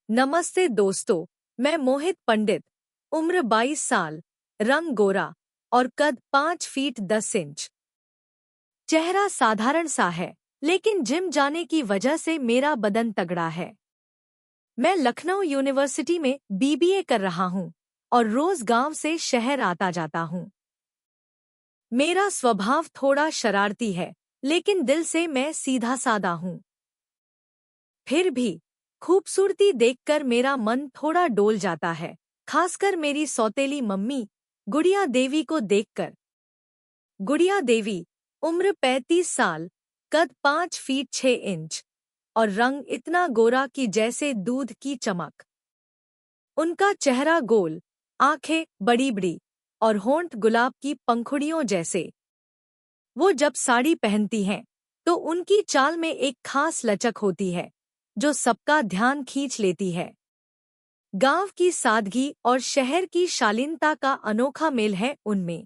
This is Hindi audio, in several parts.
नमस्ते दोस्तों, मैं मोहित पंडित, उम्र 22 साल, रंग गोरा और कद 5 फीट 10 इंच। चेहरा साधारण सा है, लेकिन जिम जाने की वजह से मेरा बदन तगड़ा है। मैं लखनऊ यूनिवर्सिटी में बीबीए कर रहा हूँ और रोज गांव से शहर आता जाता हूँ। मेरा स्वभाव थोड़ा शरारती है, लेकिन दिल से मैं सीधा सादा हूँ। फिर भी खूबसूरती देखकर मेरा मन थोड़ा डोल जाता है, खासकर मेरी सौतेली मम्मी गुड़िया देवी को देखकर। गुड़िया देवी, उम्र 35 साल, कद 5 फीट 6 इंच और रंग इतना गोरा कि जैसे दूध की चमक। उनका चेहरा गोल, आंखें बड़ी बड़ी और होंठ गुलाब की पंखुड़ियों जैसे। वो जब साड़ी पहनती हैं, तो उनकी चाल में एक खास लचक होती है, जो सबका ध्यान खींच लेती है। गांव की सादगी और शहर की शालीनता का अनोखा मेल है उनमें।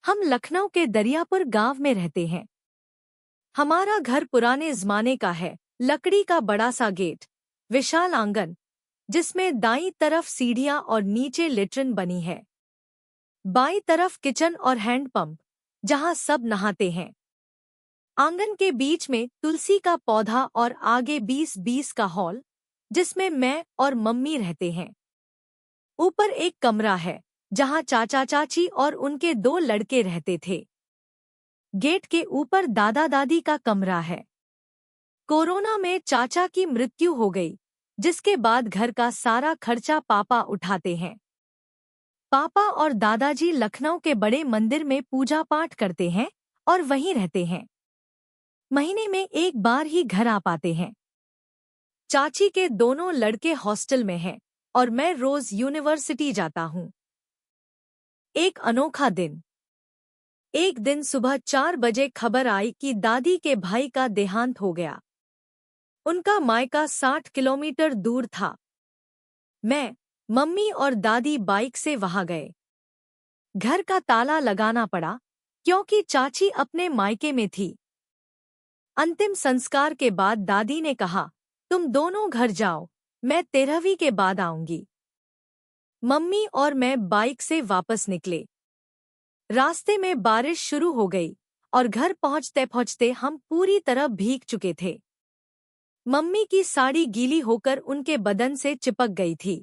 हम लखनऊ के दरियापुर गांव में रहते हैं। हमारा घर पुराने जमाने का है, लकड़ी का बड़ा सा गेट, विशाल आंगन, जिसमें दाईं तरफ सीढ़ियां और नीचे लेट्रिन बनी है। बाईं तरफ किचन और हैंडपंप, जहां सब नहाते हैं। आंगन के बीच में तुलसी का पौधा और आगे 20-20 का हॉल, जिसमें मैं और मम्मी रहते हैं। ऊपर एक कमरा है, जहां चाचा चाची और उनके 2 लड़के रहते थे। गेट के ऊपर दादा दादी का कमरा है। कोरोना में चाचा की मृत्यु हो गई, जिसके बाद घर का सारा खर्चा पापा उठाते हैं। पापा और दादाजी लखनऊ के बड़े मंदिर में पूजा पाठ करते हैं और वहीं रहते हैं। महीने में एक बार ही घर आ पाते हैं। चाची के दोनों लड़के हॉस्टल में हैं और मैं रोज यूनिवर्सिटी जाता हूँ। एक अनोखा दिन। एक दिन सुबह 4 बजे खबर आई कि दादी के भाई का देहांत हो गया। उनका मायका 60 किलोमीटर दूर था। मैं, मम्मी और दादी बाइक से वहां गए। घर का ताला लगाना पड़ा, क्योंकि चाची अपने मायके में थी। अंतिम संस्कार के बाद दादी ने कहा, तुम दोनों घर जाओ, मैं 13वीं के बाद आऊंगी। मम्मी और मैं बाइक से वापस निकले। रास्ते में बारिश शुरू हो गई और घर पहुंचते पहुंचते हम पूरी तरह भीग चुके थे। मम्मी की साड़ी गीली होकर उनके बदन से चिपक गई थी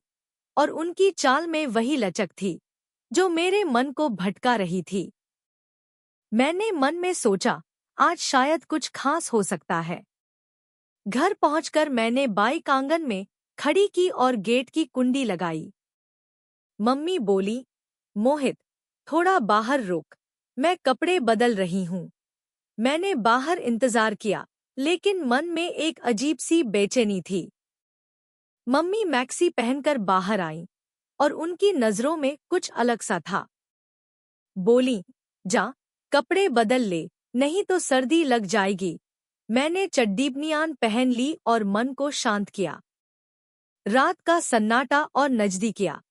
और उनकी चाल में वही लचक थी, जो मेरे मन को भटका रही थी। मैंने मन में सोचा, आज शायद कुछ खास हो सकता है। घर पहुंचकर मैंने बाइक आंगन में खड़ी की और गेट की कुंडी लगाई। मम्मी बोली, मोहित, थोड़ा बाहर रुक, मैं कपड़े बदल रही हूँ। मैंने बाहर इंतजार किया, लेकिन मन में एक अजीब सी बेचैनी थी। मम्मी मैक्सी पहनकर बाहर आईं और उनकी नजरों में कुछ अलग सा था। बोली, जा, कपड़े बदल ले, नहीं तो सर्दी लग जाएगी। मैंने चड्डी बनियान पहन ली और मन को शांत किया। रात का सन्नाटा और नजदीकिया।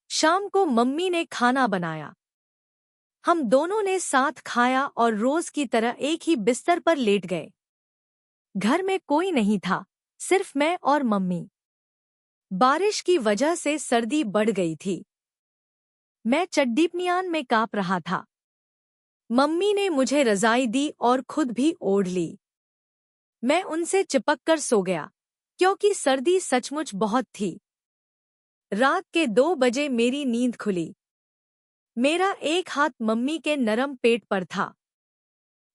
शाम को मम्मी ने खाना बनाया। हम दोनों ने साथ खाया और रोज की तरह एक ही बिस्तर पर लेट गए। घर में कोई नहीं था, सिर्फ मैं और मम्मी। बारिश की वजह से सर्दी बढ़ गई थी। मैं चड्डी बनियान में कांप रहा था। मम्मी ने मुझे रजाई दी और खुद भी ओढ़ ली। मैं उनसे चिपककर सो गया, क्योंकि सर्दी सचमुच बहुत थी। रात के 2 बजे मेरी नींद खुली। मेरा एक हाथ मम्मी के नरम पेट पर था।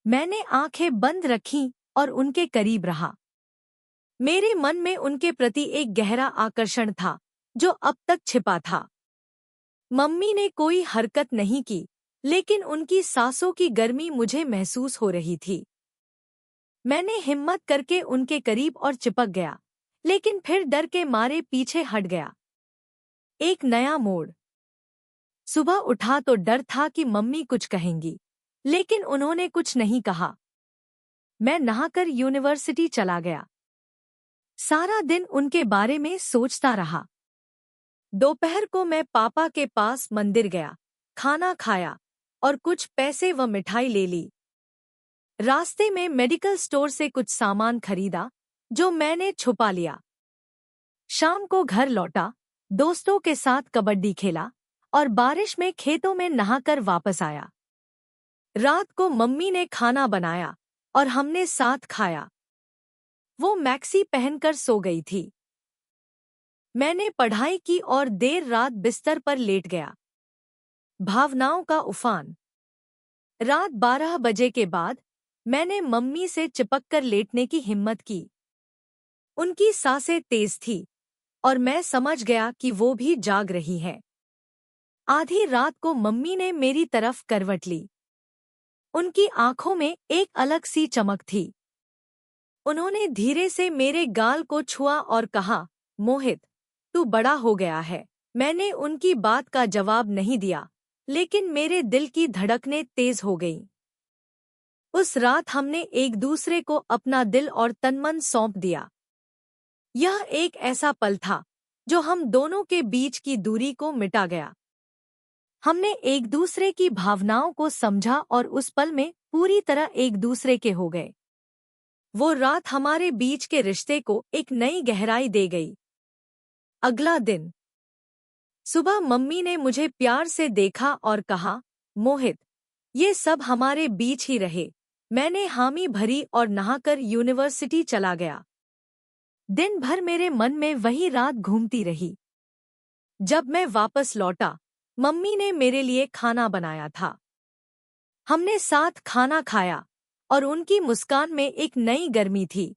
मैंने आंखें बंद रखीं और उनके करीब रहा। मेरे मन में उनके प्रति एक गहरा आकर्षण था, जो अब तक छिपा था। मम्मी ने कोई हरकत नहीं की, लेकिन उनकी सांसों की गर्मी मुझे महसूस हो रही थी। मैंने हिम्मत करके उनके करीब और चिपक गया, लेकिन फिर डर के मारे पीछे हट गया। एक नया मोड़। सुबह उठा तो डर था कि मम्मी कुछ कहेंगी, लेकिन उन्होंने कुछ नहीं कहा। मैं नहाकर यूनिवर्सिटी चला गया। सारा दिन उनके बारे में सोचता रहा। दोपहर को मैं पापा के पास मंदिर गया, खाना खाया और कुछ पैसे व मिठाई ले ली। रास्ते में मेडिकल स्टोर से कुछ सामान खरीदा, जो मैंने छुपा लिया। शाम को घर लौटा, दोस्तों के साथ कबड्डी खेला और बारिश में खेतों में नहाकर वापस आया। रात को मम्मी ने खाना बनाया और हमने साथ खाया। वो मैक्सी पहनकर सो गई थी। मैंने पढ़ाई की और देर रात बिस्तर पर लेट गया। भावनाओं का उफान। रात 12 बजे के बाद मैंने मम्मी से चिपककर लेटने की हिम्मत की। उनकी सांसें तेज थी और मैं समझ गया कि वो भी जाग रही है। आधी रात को मम्मी ने मेरी तरफ करवट ली। उनकी आंखों में एक अलग सी चमक थी। उन्होंने धीरे से मेरे गाल को छुआ और कहा, मोहित, तू बड़ा हो गया है। मैंने उनकी बात का जवाब नहीं दिया, लेकिन मेरे दिल की धड़कनें तेज हो गईं। उस रात हमने एक दूसरे को अपना दिल और तनमन सौंप दिया। यह एक ऐसा पल था जो हम दोनों के बीच की दूरी को मिटा गया। हमने एक दूसरे की भावनाओं को समझा और उस पल में पूरी तरह एक दूसरे के हो गए। वो रात हमारे बीच के रिश्ते को एक नई गहराई दे गई। अगला दिन सुबह मम्मी ने मुझे प्यार से देखा और कहा, मोहित, ये सब हमारे बीच ही रहे। मैंने हामी भरी और नहाकर यूनिवर्सिटी चला गया। दिन भर मेरे मन में वही रात घूमती रही। जब मैं वापस लौटा, मम्मी ने मेरे लिए खाना बनाया था। हमने साथ खाना खाया और उनकी मुस्कान में एक नई गर्मी थी।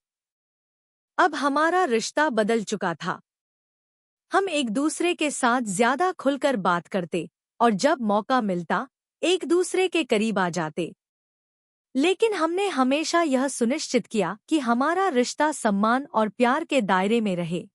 अब हमारा रिश्ता बदल चुका था। हम एक दूसरे के साथ ज्यादा खुलकर बात करते और जब मौका मिलता एक दूसरे के करीब आ जाते। लेकिन हमने हमेशा यह सुनिश्चित किया कि हमारा रिश्ता सम्मान और प्यार के दायरे में रहे।